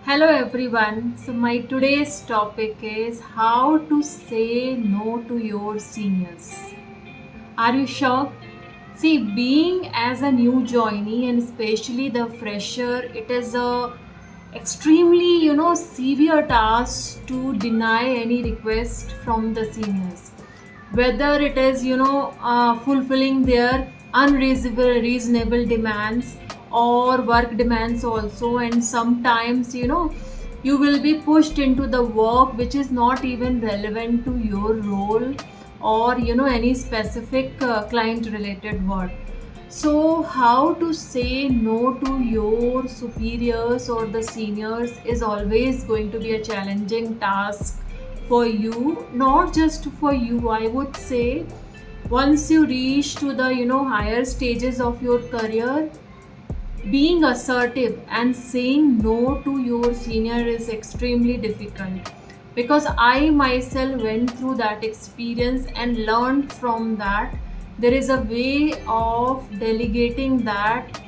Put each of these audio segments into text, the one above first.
Hello everyone. So my today's topic is how to say no to your seniors. Are you shocked? See, being as a new joinee and especially the fresher, it is a extremely severe task to deny any request from the seniors, whether it is fulfilling their unreasonable demands or work demands also. And sometimes you will be pushed into the work which is not even relevant to your role or any specific client related work. So, how to say no to your superiors or the seniors is always going to be a challenging task for you, not just for you. I would say once you reach to the higher stages of your career, being assertive and saying no to your senior is extremely difficult, because I myself went through that experience and learned from that. There is a way of delegating that,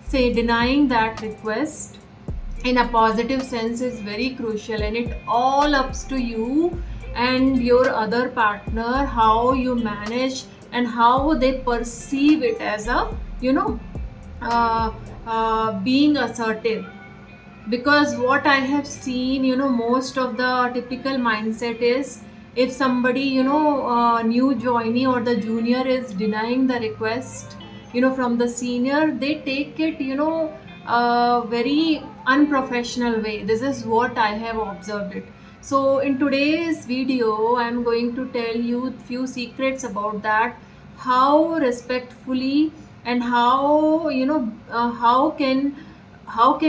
say denying that request in a positive sense is very crucial, and it all ups to you and your other partner how you manage and how they perceive it as a you know uh, being assertive. Because what I have seen, most of the typical mindset is, if somebody new joinee or the junior is denying the request from the senior, they take it very unprofessional way. This is what I have observed it. So in today's video I'm going to tell you few secrets about that, how respectfully and how can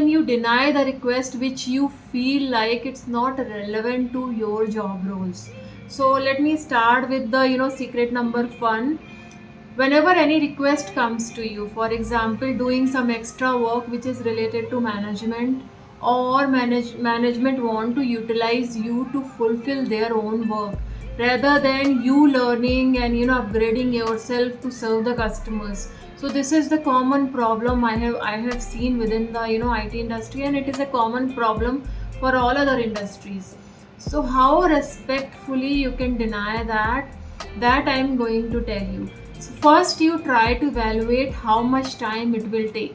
you deny the request which you feel like it's not relevant to your job roles. So let me start with the secret number 1. Whenever any request comes to you, for example doing some extra work which is related to management, or management want to utilize you to fulfill their own work rather than you learning and upgrading yourself to serve the customers. So this is the common problem I have seen within the IT industry, and it is a common problem for all other industries. So how respectfully you can deny that I'm going to tell you. So first you try to evaluate how much time it will take.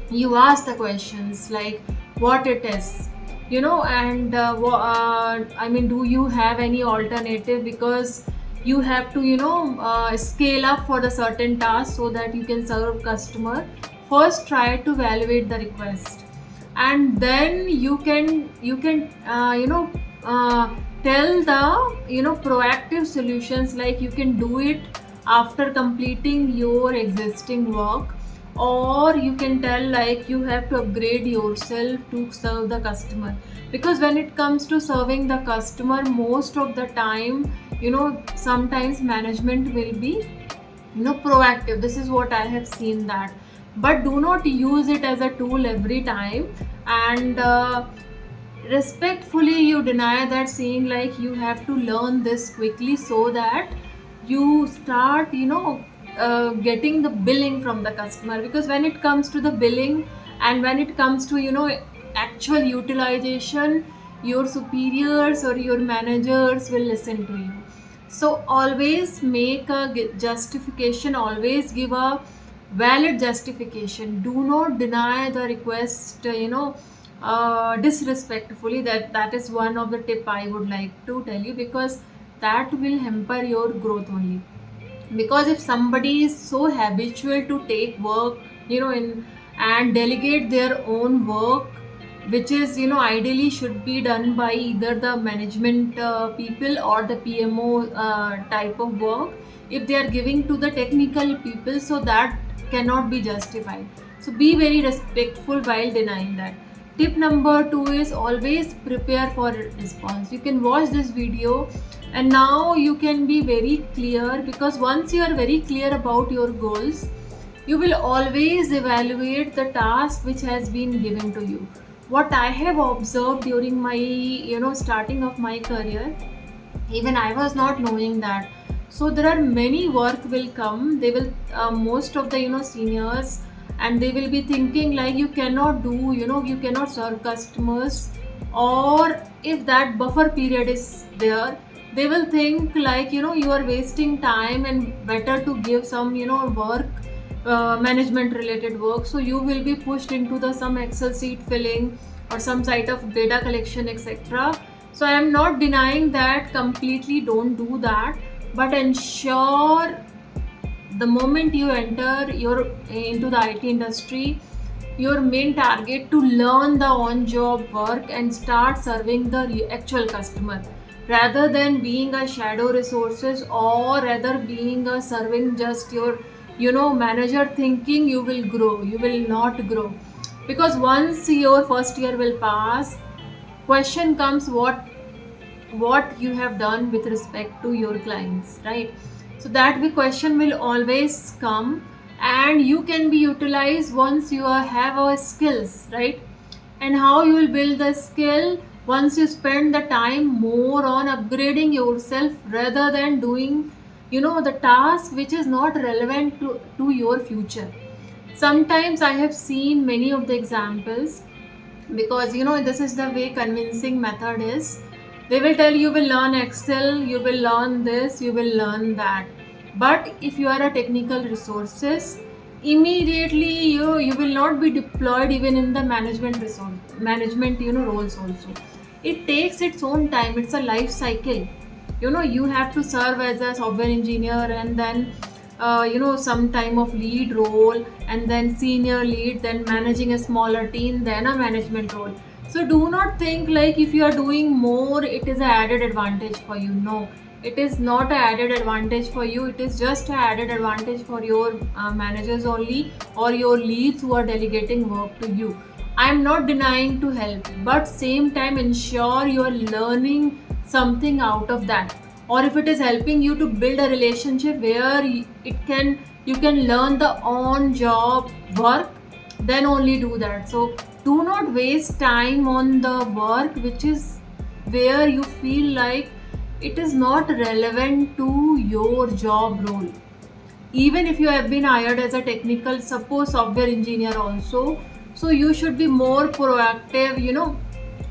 You ask the questions like what it is, and I mean, do you have any alternative, because you have to scale up for the certain task so that you can serve customer. First try to evaluate the request, and then you can tell the proactive solutions, like you can do it after completing your existing work, or you can tell like you have to upgrade yourself to serve the customer. Because when it comes to serving the customer, most of the time sometimes management will be proactive. This is what I have seen that. But do not use it as a tool every time, and respectfully you deny that, saying like you have to learn this quickly so that you start getting the billing from the customer. Because when it comes to the billing and when it comes to actual utilization, your superiors or your managers will listen to you. So always make a justification, always give a valid justification. Do not deny the request disrespectfully. That is one of the tip I would like to tell you, because that will hamper your growth only. Because if somebody is so habitual to take work in and delegate their own work, which is ideally should be done by either the management people or the PMO type of work, if they are giving to the technical people, so that cannot be justified. So be very respectful while denying that. Tip number 2 is always prepare for response. You can watch this video and now you can be very clear, because once you are very clear about your goals, you will always evaluate the task which has been given to you. What I have observed during my starting of my career, even I was not knowing that. So there are many work will come, they will most of the seniors and they will be thinking like you cannot do, you cannot serve customers, or if that buffer period is there, they will think like, you are wasting time and better to give some, work, management related work. So you will be pushed into the some Excel sheet filling or some site of data collection, etc. So I am not denying that completely, don't do that, but ensure the moment you enter your into the IT industry, your main target to learn the on job work and start serving the actual customer, rather than being a shadow resources, or rather being a serving just your, manager, thinking you will grow. You will not grow, because once your first year will pass, question comes, what you have done with respect to your clients, right? So that the question will always come, and you can be utilized once you have our skills, right? And how you will build the skill once you spend the time more on upgrading yourself rather than doing, the task which is not relevant to your future. Sometimes I have seen many of the examples, because this is the way convincing method is. They will tell you will learn Excel, you will learn this, you will learn that, but if you are a technical resources, immediately you will not be deployed even in the management resource management, roles also. It takes its own time, it's a life cycle. You have to serve as a software engineer, and then some time of lead role, and then senior lead, then managing a smaller team, then a management role. So do not think like if you are doing more it is an added advantage for you. No, it is not an added advantage for you. It is just an added advantage for your managers only, or your leads who are delegating work to you. I am not denying to help, but same time ensure you are learning something out of that. Or if it is helping you to build a relationship where you can learn the on job work, then only do that. So do not waste time on the work which is where you feel like it is not relevant to your job role. Even if you have been hired as a technical, suppose software engineer also, so you should be more proactive,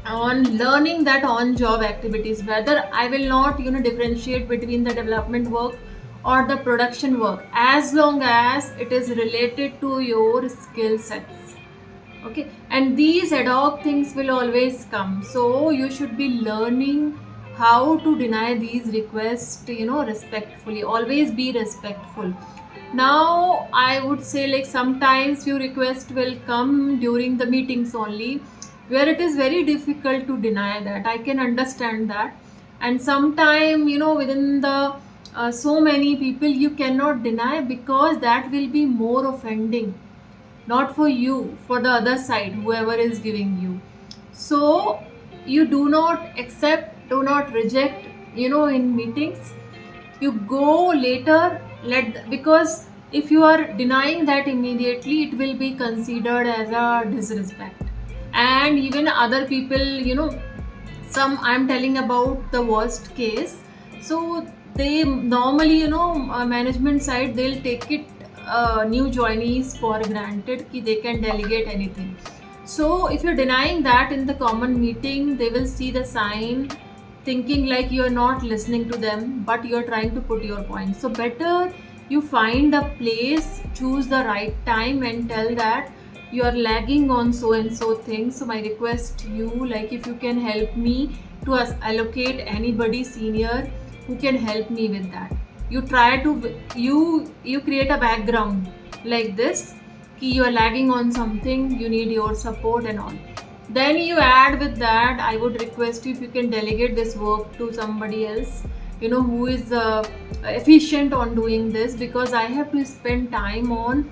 on learning that on job activities, whether I will not, differentiate between the development work or the production work, as long as it is related to your skill sets. Okay, and these ad hoc things will always come, so you should be learning how to deny these requests, respectfully. Always be respectful. Now I would say, like, sometimes few requests will come during the meetings only, where it is very difficult to deny that. I can understand that. And sometime, within the so many people, you cannot deny, because that will be more offending, not for you, for the other side, whoever is giving you. So you do not accept, do not reject, in meetings. You go later, because if you are denying that immediately, it will be considered as a disrespect. And even other people, some, I'm telling about the worst case. So they normally, management side, they'll take it new joinees for granted ki they can delegate anything. So if you're denying that in the common meeting, they will see the sign, thinking like you're not listening to them, but you're trying to put your point. So better you find a place, choose the right time, and tell that you are lagging on so and so things. So my request to you, like, if you can help me to allocate anybody senior who can help me with that. You try to, you create a background like this, ki you are lagging on something, you need your support and all. Then you add with that, I would request you if you can delegate this work to somebody else, who is efficient on doing this, because I have to spend time on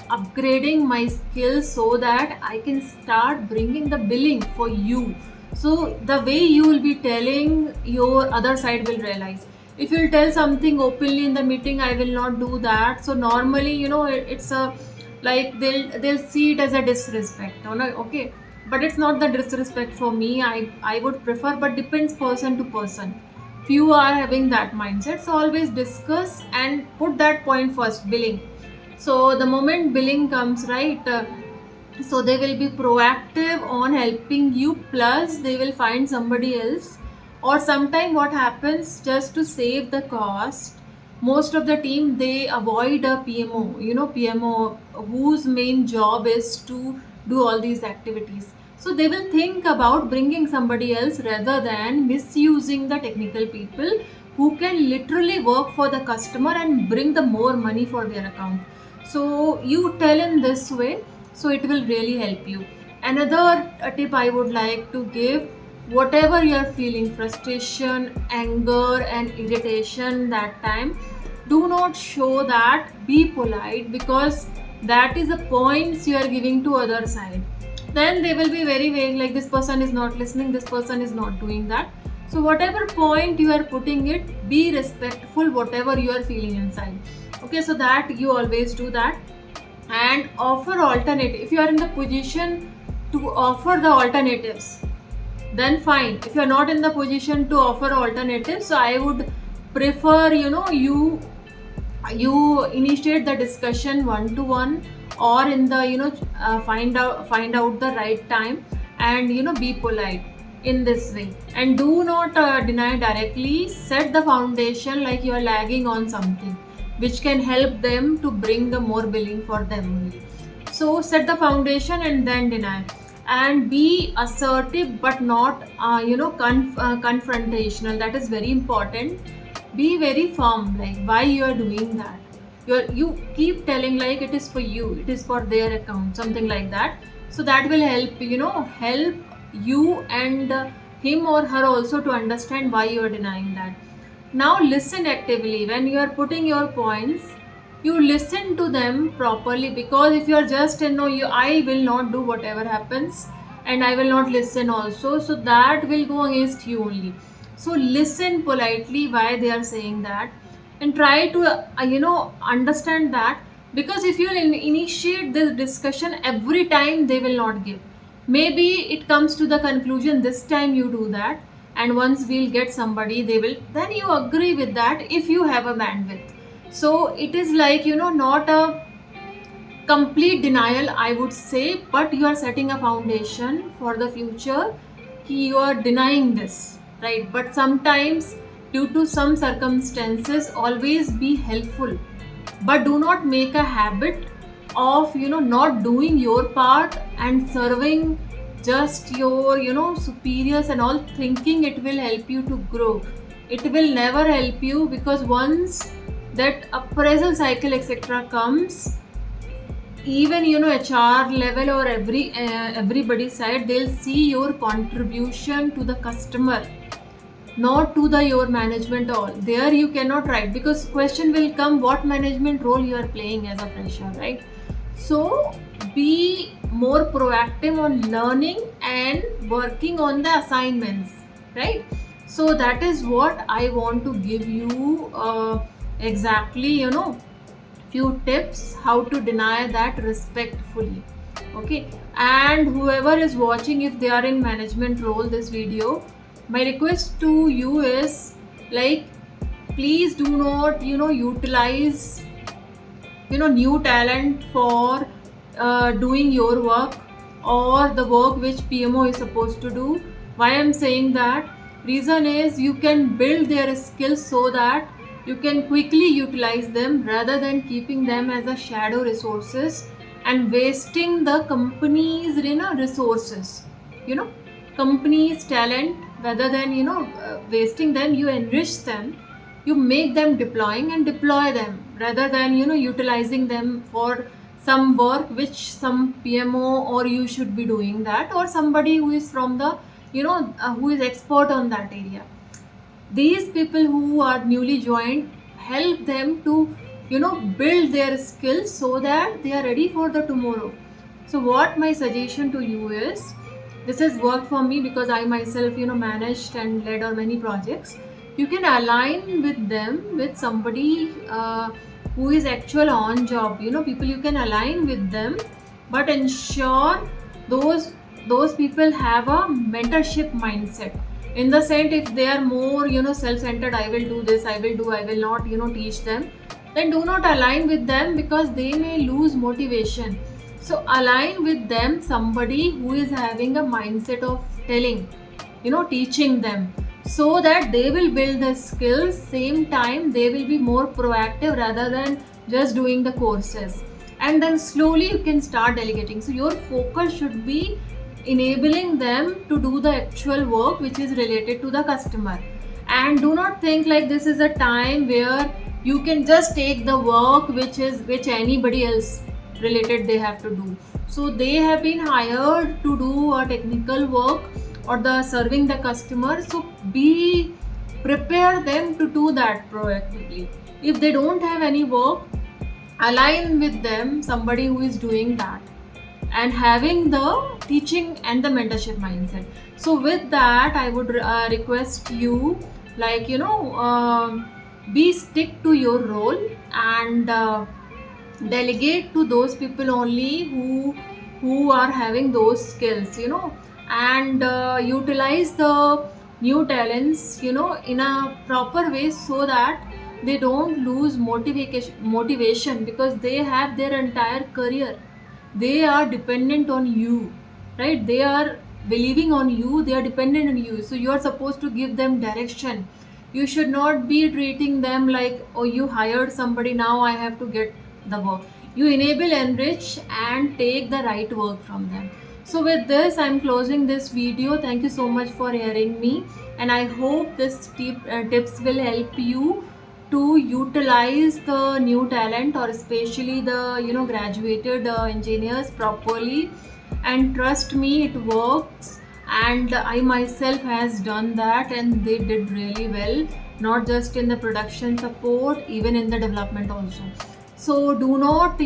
upgrading my skills so that I can start bringing the billing for you. So the way you will be telling, your other side will realize. If you'll tell something openly in the meeting, I will not do that. So normally, it's a, like, they'll see it as a disrespect. Okay, but it's not the disrespect for me. I would prefer, but depends person to person. Few are having that mindset. So always discuss and put that point first, billing. So the moment billing comes, right, so they will be proactive on helping you, plus they will find somebody else. Or sometime what happens, just to save the cost, most of the team they avoid a PMO, PMO whose main job is to do all these activities. So they will think about bringing somebody else rather than misusing the technical people who can literally work for the customer and bring the more money for their account. So you tell in this way, so it will really help you. Another tip I would like to give, whatever you are feeling, frustration, anger and irritation that time, do not show that. Be polite, because that is the points you are giving to other side. Then they will be very vague, like this person is not listening, this person is not doing that. So whatever point you are putting it, be respectful whatever you are feeling inside. Okay, so that you always do that. And offer alternative. If you are in the position to offer the alternatives, then fine. If you are not in the position to offer alternatives, so I would prefer, you initiate the discussion one to one, or in the, find out the right time, and be polite in this way. And do not deny directly. Set the foundation, like you are lagging on something which can help them to bring the more billing for them only. So set the foundation and then deny. And be assertive but not confrontational. That is very important. Be very firm, like why you are doing that. You keep telling like it is for you, it is for their account, something like that. So that will help, help you and him or her also to understand why you are denying that. Now listen actively. When you are putting your points, you listen to them properly, because if you are just no, I will not do whatever happens, and I will not listen also, so that will go against you only. So listen politely why they are saying that, and try to understand that. Because if you initiate this discussion every time, they will not give. Maybe it comes to the conclusion, this time you do that, and once we'll get somebody, they will, then you agree with that if you have a bandwidth. So it is like, not a complete denial, I would say, but you are setting a foundation for the future. You are denying this, right? But sometimes, due to some circumstances, always be helpful, but do not make a habit of not doing your part and serving just your superiors and all, thinking it will help you to grow. It will never help you, because once that appraisal cycle etc comes, even HR level or everybody's side, they'll see your contribution to the customer, not to the your management all. There you cannot write, because question will come, what management role you are playing as a fresher, right? So be more proactive on learning and working on the assignments, right? So that is what I want to give you exactly, few tips how to deny that respectfully. Okay, and whoever is watching, if they are in management role this video, my request to you is like, please do not utilize new talent for doing your work or the work which PMO is supposed to do. Why I'm saying that? Reason is, you can build their skills so that you can quickly utilize them, rather than keeping them as a shadow resources and wasting the company's resources, company's talent. Rather than wasting them, you enrich them, you make them deploying and deploy them, rather than utilizing them for some work which some PMO or you should be doing that, or somebody who is from the who is expert on that area. These people who are newly joined, help them to build their skills so that they are ready for the tomorrow. So what my suggestion to you is, this has worked for me, because I myself managed and led on many projects. You can align with them with somebody who is actual on job, people you can align with them, but ensure those people have a mentorship mindset. In the sense, if they are more self-centered, I will do this, I will not teach them. then do not align with them because they may lose motivation. So align with them somebody who is having a mindset of telling, teaching them, so that they will build the skills. Same time they will be more proactive rather than just doing the courses. And then slowly you can start delegating. So your focus should be enabling them to do the actual work which is related to the customer. And do not think like this is a time where you can just take the work which anybody else related they have to do. So they have been hired to do a technical work or the serving the customer. So be prepare them to do that proactively. If they don't have any work, align with them somebody who is doing that and having the teaching and the mentorship mindset. So with that I would request you, like, be stick to your role and delegate to those people only who are having those skills, and utilize the new talents, in a proper way, so that they don't lose motivation because they have their entire career, they are dependent on you, right? They are believing on you, they are dependent on you, so you are supposed to give them direction. You should not be treating them like, oh, you hired somebody, now I have to get the work. You enable, enrich and take the right work from them. So with this I'm closing this video. Thank you so much for hearing me, and I hope this tips will help you to utilize the new talent, or especially the graduated engineers properly. And trust me, it works, and I myself has done that and they did really well, not just in the production support, even in the development also. So do not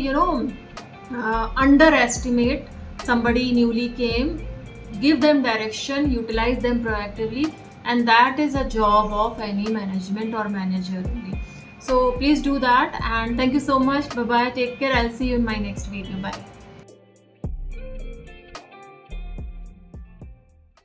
underestimate somebody newly came. Give them direction, utilize them proactively, and that is a job of any management or manager only. So please do that, and thank you so much. Bye bye, take care. I'll see you in my next video. Bye.